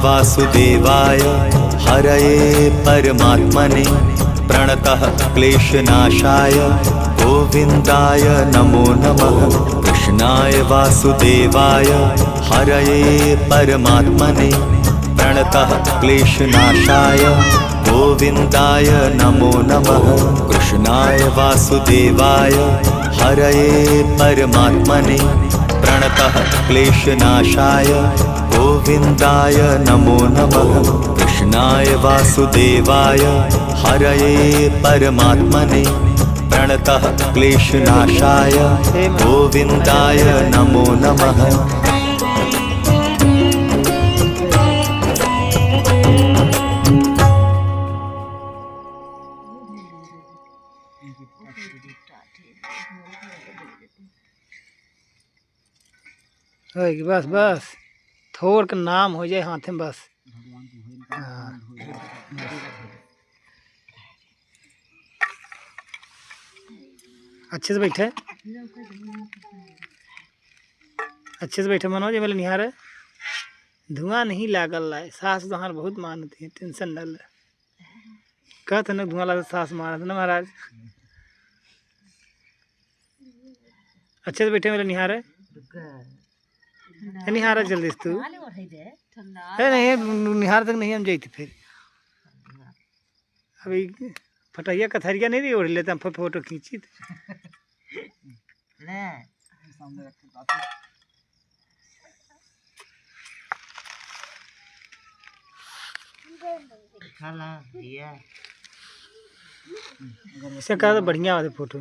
वासुदेवाय हरये परमात्मने प्रणतः क्लेशनाशाय गोविन्दाय नमो नमः। कृष्णाय वासुदेवाय हरये परमात्मने प्रणतः क्लेशनाशाय गोविन्दाय नमो नमः। कृष्णाय वासुदेवाय हरये परमात्मने प्रणतः क्लेशनाशाय गोविन्दाय नमो नमः। कृष्णाय वासुदेवाय हरये परमात्मने प्रणतः क्लेशनाशाय गोविन्दाय नमो नमः। बस बस थोड़ का नाम हो जाए हाथ में बस। हाँ। अच्छे से बैठे, अच्छे से बैठे मनोज। बोले निहार धुआं नहीं लागल है, सास तुम्हार बहुत मानती है, टेंशन न ले। कहते न धुआं लगा सास मानत ना महाराज। अच्छे से बैठे। बोले निहार निहार जल्दी से तू नहीं निहार तक नहीं हम जाती। फिर अभी फटैया कथरिया नहीं रही ओढ़ लेते हम, फोटो खींची से कहा तो बढ़िया होते फोटो।